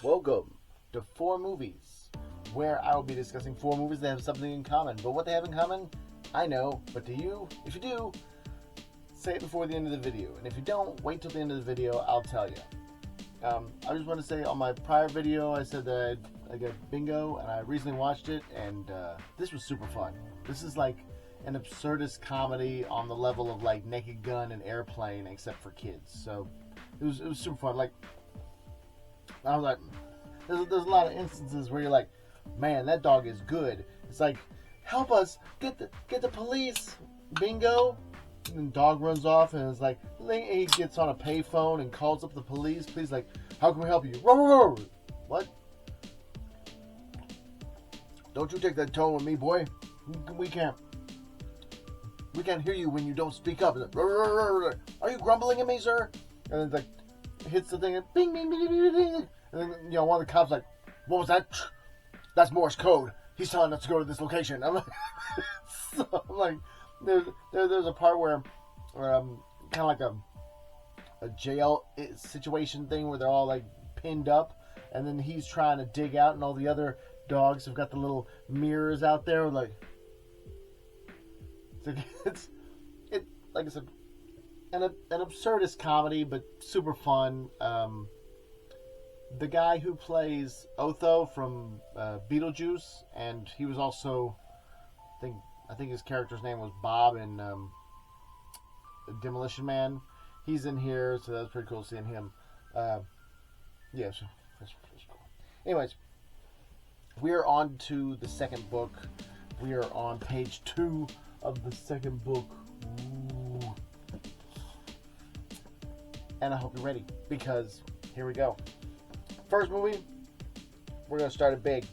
Welcome to 4Movies, where I will be discussing 4 movies that have something in common. But what they have in common, I know. But to you, if you do, say it before the end of the video. And if you don't, wait till the end of the video, I'll tell you. I just want to say on my prior video, I said that I got Bingo, and I recently watched it, and this was super fun. This is like an absurdist comedy on the level of like Naked Gun and Airplane, except for kids. So it was super fun. Like, I was like, there's a lot of instances where you're like, man, that dog is good. It's like, help us, get the police, Bingo. And the dog runs off, and it's like, he gets on a payphone and calls up the police. Please, like, how can we help you? What? Don't you take that tone with me, boy. We can't hear you when you don't speak up. Like, are you grumbling at me, sir? And then it's like, hits the thing and bing, bing, bing, bing, bing. And then, one of the cops like, what was that? That's Morse code. He's telling us to go to this location. I'm like, there's a part where kind of like a jail situation thing where they're all like pinned up, and then he's trying to dig out, and all the other dogs have got the little mirrors out there. Like, it's like I said, an absurdist comedy, but super fun. The guy who plays Otho from Beetlejuice, and he was also, I think his character's name was Bob in Demolition Man. He's in here, so that's pretty cool seeing him. So that's cool. Anyways, we are on to the second book. We are on page 2 of the second book. Ooh. And I hope you're ready, because here we go. First movie, we're going to start it big.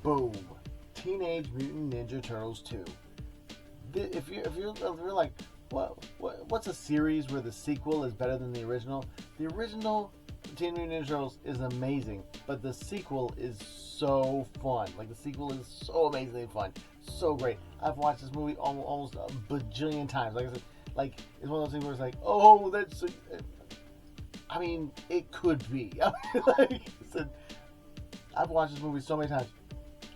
Boom. Teenage Mutant Ninja Turtles 2. If you're like, what's a series where the sequel is better than the original? The original Teenage Mutant Ninja Turtles is amazing, but the sequel is so fun. Like, the sequel is so amazingly fun, so great. I've watched this movie almost a bajillion times. Like I said, like, it's one of those things where it's like, oh, that's. I mean, it could be. Like I said, I've watched this movie so many times.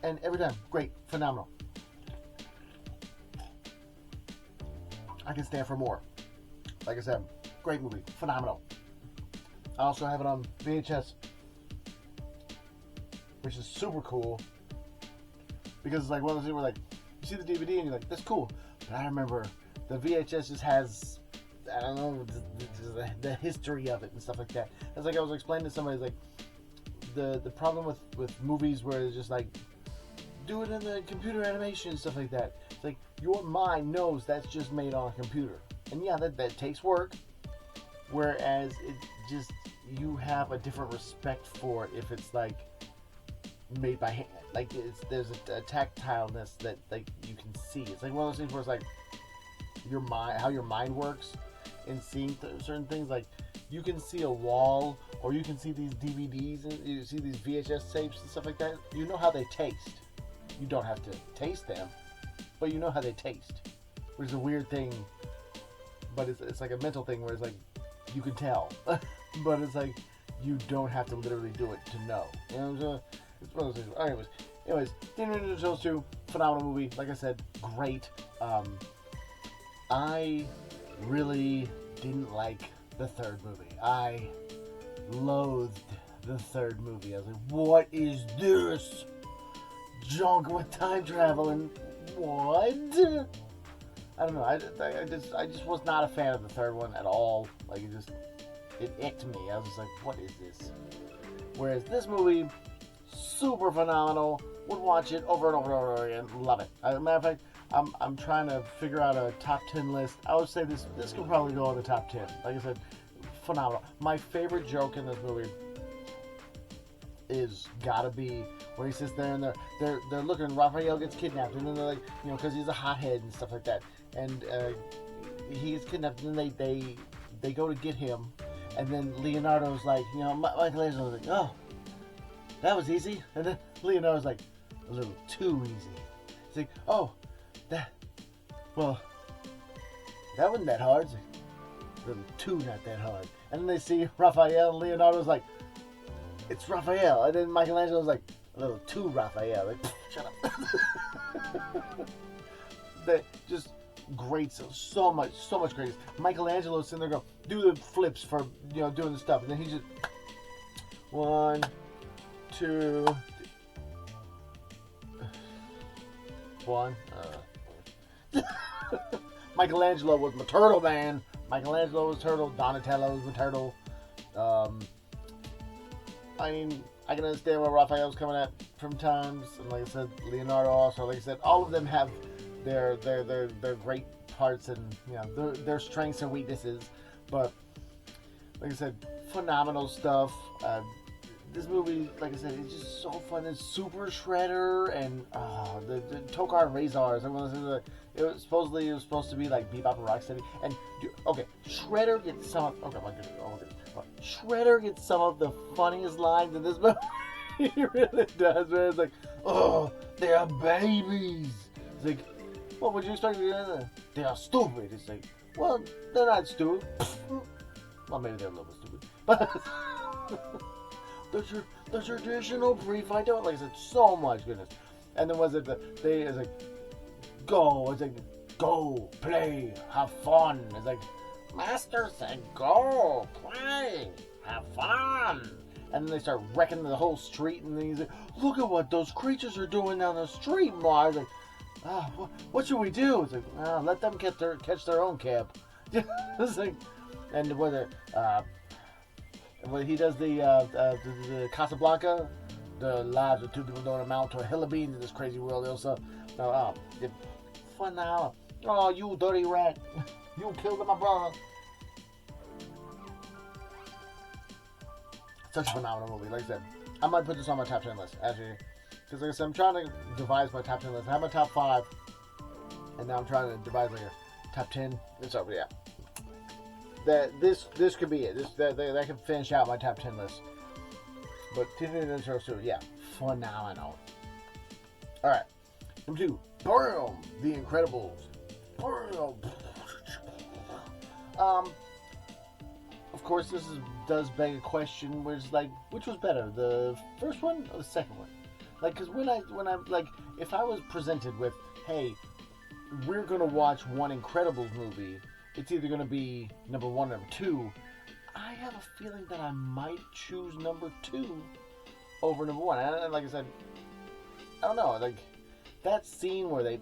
And every time, great, phenomenal. I can stand for more. Like I said, great movie, phenomenal. I also have it on VHS, which is super cool. Because it's like one of those things where, like, you see the DVD and you're like, that's cool. But I remember the VHS just has, I don't know, the history of it and stuff like that. It's like I was explaining to somebody, like, the problem with movies where it's just like, do it in the computer animation and stuff like that. It's like, your mind knows that's just made on a computer. And yeah, that takes work. Whereas it just, you have a different respect for it if it's like made by hand. Like, there's a tactileness that, like, you can see. It's like one of those things where it's like your mind, how your mind works in seeing certain things. Like, you can see a wall, or you can see these DVDs, and you see these VHS tapes and stuff like that. You know how they taste. You don't have to taste them, but you know how they taste. Which is a weird thing, but it's like a mental thing where it's like, you can tell. But it's like, you don't have to literally do it to know. You know what I'm saying? It's one of those things. Anyways, Teenage Mutant Ninja Turtles 2, phenomenal movie. Like I said, great. I really didn't like the third movie. I loathed the third movie. I was like, what is this? Junk with time travel and what? I don't know. I just was not a fan of the third one at all. Like, it icked me. I was just like, what is this? Whereas this movie, super phenomenal. Would watch it over and over and over again. Love it. As a matter of fact, I'm trying to figure out a top 10 list. I would say this could probably go in the top 10. Like I said, phenomenal. My favorite joke in this movie is gotta be where he sits there and they're looking. Raphael gets kidnapped, and then they're like, because he's a hothead and stuff like that, and he gets kidnapped, and then they go to get him, and then Leonardo's like, Michelangelo's like, oh, that was easy, and then Leonardo's like, a little too easy. It's like, oh, that wasn't that hard. It's like, a little too not that hard. And then they see Raphael, and Leonardo's like, it's Raphael. And then Michelangelo's like, a little too Raphael. Like, shut up. That just great, so much great. Michelangelo's sitting there going, do the flips for, doing the stuff. And then he just, 1, 2, 1. Michelangelo was my turtle, man. Michelangelo was turtle. Donatello was my turtle. I mean, I can understand where Raphael's coming at from times, and like I said, Leonardo also. Like I said, all of them have their great parts and their strengths and weaknesses. But like I said, phenomenal stuff. This movie, like I said, it's just so fun. It's Super Shredder and the Tokar Razors. It was supposed to be like Bebop and Rocksteady. And okay, Shredder gets some. Okay, my goodness. Shredder gets some of the funniest lines in this movie. He really does, man. It's like, oh, they are babies. It's like, what would you expect? They are stupid. It's like, well, they're not stupid. Well, maybe they're a little bit stupid. But the traditional pre-fight. Don't like I said, so much goodness. And then was it it's like, go. It's like, go, play, have fun. It's like, Master said, go, play, have fun. And then they start wrecking the whole street. And then he's like, look at what those creatures are doing down the street, Mars. Like, what should we do? It's like, let them catch their own cab. It's like, and whether when he does the Casablanca, the lives of two people don't amount to a hill of beans in this crazy world. Also, fun now. Oh, you dirty rat! You killed my brother. Such a phenomenal movie. Like I said, I might put this on my top 10 list actually, because like I said, I'm trying to devise my top 10 list. I have my top 5, and now I'm trying to devise like a top 10. It's over, yeah. This could be it. That could finish out my top 10 list. But Teenage Mutant Ninja Turtles 2, yeah, phenomenal. All right, number 2, boom, The Incredibles. Boom. Of course, this does beg a question, which was better, the first one or the second one? Like, because when I like, if I was presented with, hey, we're gonna watch one Incredibles movie, it's either gonna be number 1 or number 2. I have a feeling that I might choose number 2 over number 1. And like I said, I don't know, like that scene where they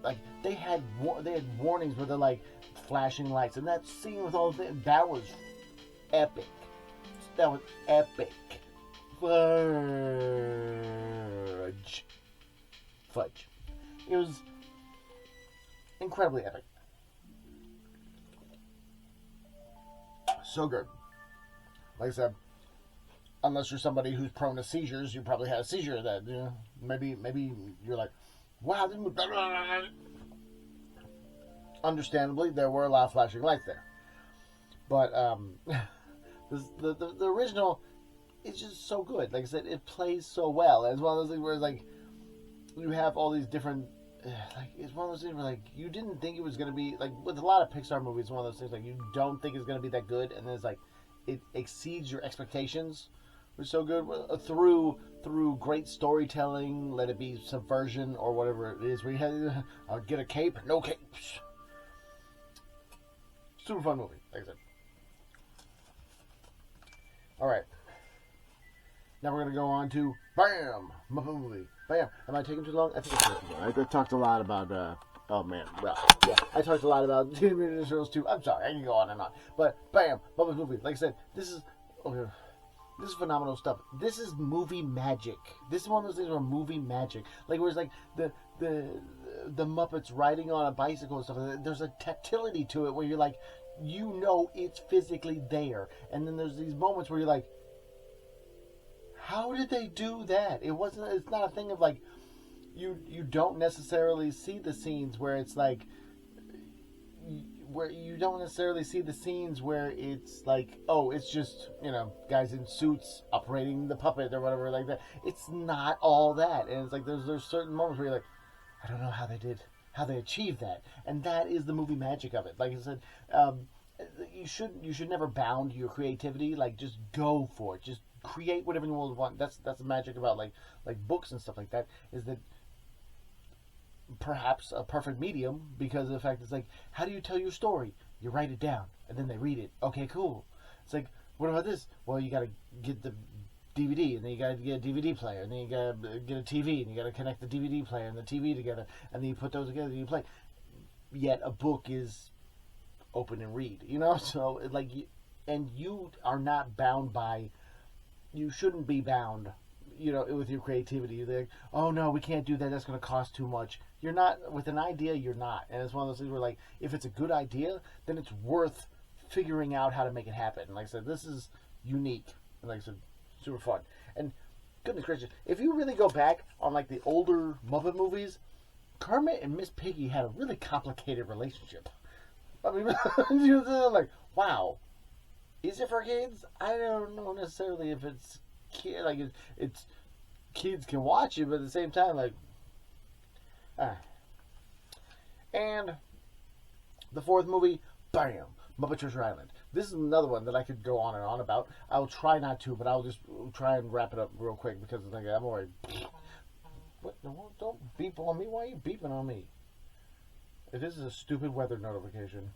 had warnings where they're like flashing lights, and that scene with all that was epic. That was epic. Fudge. It was incredibly epic. So good. Like I said, unless you're somebody who's prone to seizures, you probably had a seizure that, maybe you're like, wow, this movie. Understandably, there were a lot of flashing lights there. But the original is just so good. Like I said, it plays so well. And it's one of those things where it's like, you have all these different, like, it's one of those things where like, you didn't think it was going to be, like, with a lot of Pixar movies, it's one of those things like, you don't think it's going to be that good, and then it's like, it exceeds your expectations. Which is so good through great storytelling, let it be subversion or whatever it is, where you have, I'll get a cape, no capes. Super fun movie, like I said. Alright. Now we're going to go on to BAM! My movie. BAM! Am I taking too long? I think it's taking too long. I talked a lot about, oh man, well, yeah. I talked a lot about Teenage Mutant Ninja Turtles 2. I'm sorry, I can go on and on. But, BAM! Bubba's movie. Like I said, this is phenomenal stuff. This is movie magic. This is one of those things where movie magic. Like, where it's like the Muppets riding on a bicycle and stuff. There's a tactility to it where you're like, it's physically there. And then there's these moments where you're like, how did they do that? It's not a thing of like, you don't necessarily see the scenes where it's like, where you don't necessarily see the scenes where it's like, oh, it's just, guys in suits operating the puppet or whatever like that. It's not all that. And it's like, there's certain moments where you're like, I don't know how they achieved that. And that is the movie magic of it. Like I said, you should never bound your creativity. Like, just go for it. Just create whatever you want. That's the magic about like books and stuff like that. Is that perhaps a perfect medium because of the fact it's like, how do you tell your story? You write it down and then they read it. Okay, cool. It's like, what about this? Well, you got to get the DVD, and then you got to get a DVD player, and then you got to get a TV, and you got to connect the DVD player and the TV together, and then you put those together and you play. Yet a book is open and read, So like, and you are not bound by. You shouldn't be bound, with your creativity. You're like, oh no, we can't do that. That's going to cost too much. You're not with an idea. You're not, and it's one of those things where like, if it's a good idea, then it's worth figuring out how to make it happen. And like I said, this is unique, and like I said, super fun. And goodness gracious, if you really go back on like the older Muppet movies, Kermit and Miss Piggy had a really complicated relationship. I mean, you're like, wow, is it for kids? I don't know necessarily if it's like it's kids can watch it, but at the same time, like, and the fourth movie, bam, Muppet Treasure Island. This is another one that I could go on and on about. I'll try not to, but I'll just try and wrap it up real quick because like, I'm already. What? Don't beep on me. Why are you beeping on me? This is a stupid weather notification.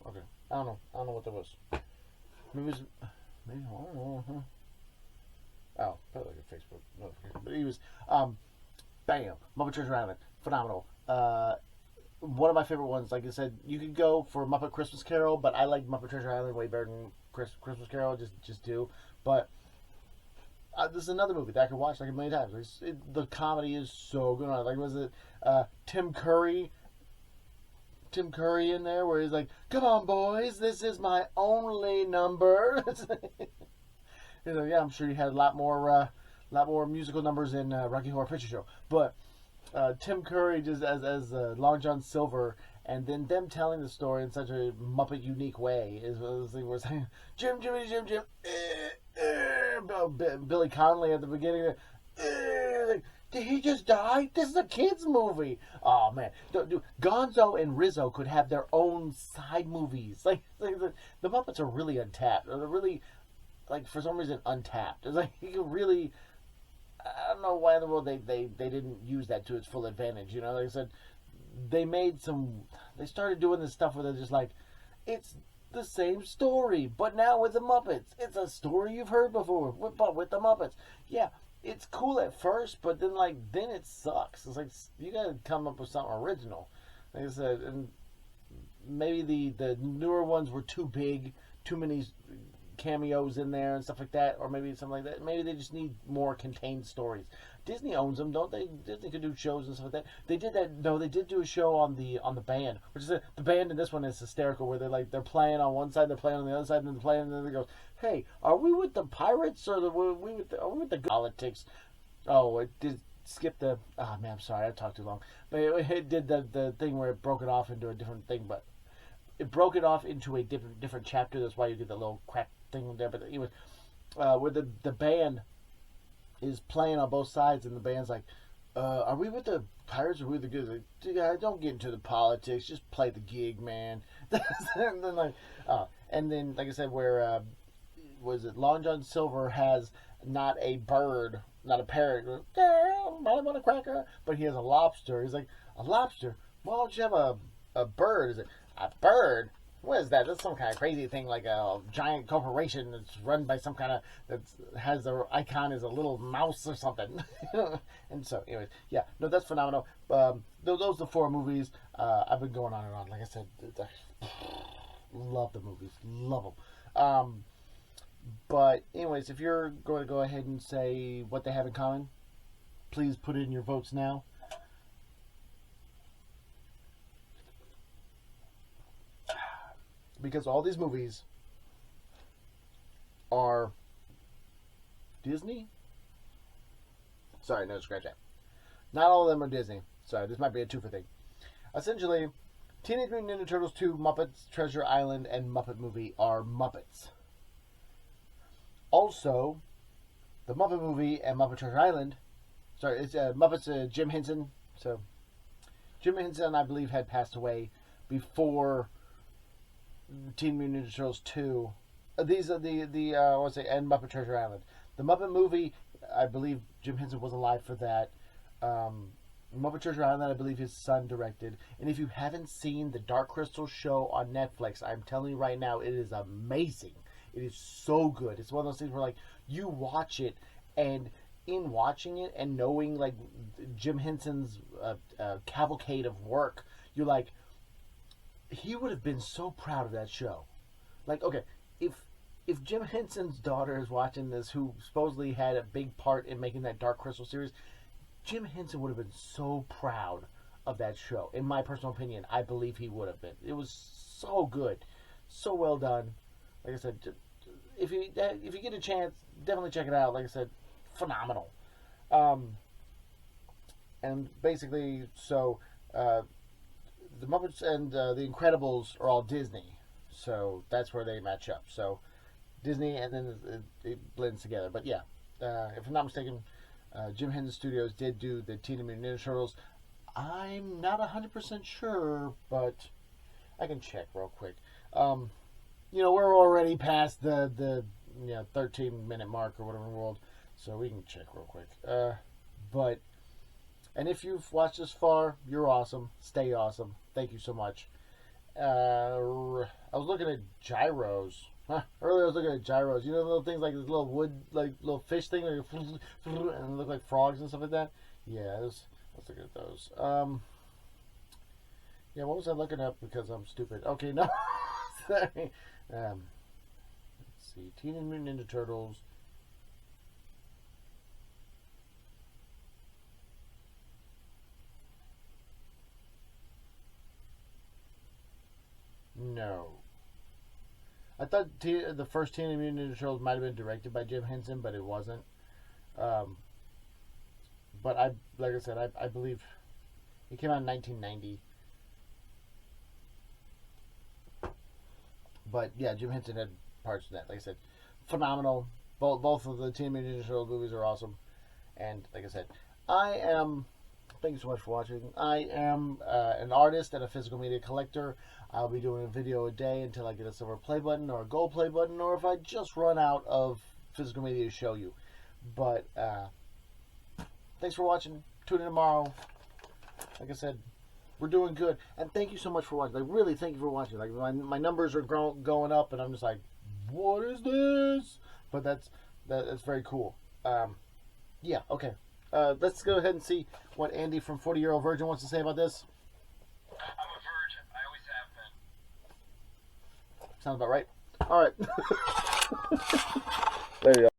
Okay, I don't know what that was. Maybe I don't know. Huh? Oh, probably like a Facebook notification. But he was, bam, Muppet Treasure Island, phenomenal. One of my favorite ones. Like I said, you could go for Muppet Christmas Carol, but I like Muppet Treasure Island way better than Christmas Carol. Just do. But this is another movie that I could watch like a million times. The comedy is so good. Like, was it Tim Curry? Tim Curry in there where he's like, "Come on, boys, this is my only number." Yeah, I'm sure you had a lot more musical numbers in Rocky Horror Picture Show, but Tim Curry just as Long John Silver, and then them telling the story in such a Muppet unique way is the thing where it's like, Jim, Jimmy, Jim, Jim, Billy Connolly at the beginning. Like, did he just die? This is a kids movie. Oh man, dude, Gonzo and Rizzo could have their own side movies. Like the Muppets are really untapped. Or they're really, like, for some reason untapped. It's like you can really. I don't know why in the world they didn't use that to its full advantage. Like I said, they started doing this stuff where they're just like, it's the same story, but now with the Muppets. It's a story you've heard before, but with the Muppets. Yeah, it's cool at first, but then it sucks. It's like, you gotta come up with something original. Like I said, and maybe the newer ones were too big, too many cameos in there and stuff like that, or maybe something like that. Maybe they just need more contained stories. Disney owns them, don't they? Disney could do shows and stuff like that. They did that. No, they did do a show on the band, which is the band in this one is hysterical, where they're playing on one side, they're playing on the other side, and then they're playing, and then they go, "Hey, are we with the Pirates or are we with the politics?" Oh, it did skip the. Oh man, I'm sorry, I talked too long. But it did the thing where it broke it off into a different thing, but it broke it off into a different chapter. That's why you get the little crack thing there. But anyway, where the band is playing on both sides, and the band's like, "Are we with the Pirates or with the good?" Like, don't get into the politics. Just play the gig, man. And then like I said, where was it? Long John Silver has not a bird, not a parrot. I want a cracker, but he has a lobster. He's like, "A lobster? Why don't you have a bird?" Is it a bird? What is that? That's some kind of crazy thing, like a giant corporation that's run by some kind of that has their icon as a little mouse or something. And so, anyways, yeah, no, that's phenomenal. Those are the four movies. I've been going on and on. Like I said, love the movies, love them. But anyways, if you're going to go ahead and say what they have in common, please put in your votes now. Because all these movies are Disney. Sorry, no, scratch that. Not all of them are Disney. Sorry, this might be a twofer thing. Essentially, Teenage Mutant Ninja Turtles 2, Muppets Treasure Island, and Muppet Movie are Muppets. Also, the Muppet Movie and Muppet Treasure Island. Sorry, it's Muppets Jim Henson. So, Jim Henson, I believe, had passed away before Teen Mutant Ninja Turtles 2. These are the I want to say, and Muppet Treasure Island. The Muppet movie, I believe Jim Henson was alive for that. Muppet Treasure Island, I believe his son directed. And if you haven't seen the Dark Crystal show on Netflix, I'm telling you right now, it is amazing. It is so good. It's one of those things where, like, you watch it, and in watching it and knowing, like, Jim Henson's cavalcade of work, you're like, he would have been so proud of that show. Like, okay, if Jim Henson's daughter is watching this, who supposedly had a big part in making that Dark Crystal series, Jim Henson would have been so proud of that show. In my personal opinion, I believe he would have been. It was so good, so well done. Like I said, if you get a chance, definitely check it out. Like I said, phenomenal. And basically, so the Muppets and the Incredibles are all Disney, so that's where they match up. So Disney, and then it blends together. But yeah, if I'm not mistaken, Jim Henson Studios did do the Teenage Mutant Ninja Turtles. I'm not 100% sure, but I can check real quick. We're already past the 13-minute mark or whatever in the world, so we can check real quick. And if you've watched this far, you're awesome. Stay awesome. Thank you so much. I was looking at gyros. Earlier I was looking at gyros. You know, little things like this little wood, like little fish thing, like, and look like frogs and stuff like that. Yeah, let's look at those. Yeah, what was I looking up because I'm stupid? Okay, no. Sorry. Let's see. Teenage Mutant Ninja Turtles. No. I thought the first Teenage Mutant Ninja Turtles might have been directed by Jim Henson, but it wasn't. But like I said, I believe it came out in 1990. But yeah, Jim Henson had parts of that. Like I said, phenomenal. Both of the Teenage Mutant Ninja Turtles movies are awesome. And like I said, thank you so much for watching. I am an artist and a physical media collector. I'll be doing a video a day until I get a silver play button or a gold play button, or if I just run out of physical media to show you. But thanks for watching. Tune in tomorrow. Like I said, we're doing good. And thank you so much for watching. Like, really, thank you for watching. Like, my numbers are going up, and I'm just like, what is this? But that's very cool. Yeah, okay. Let's go ahead and see what Andy from 40-Year-Old Virgin wants to say about this. I'm a virgin. I always have been. Sounds about right. All right. There you go.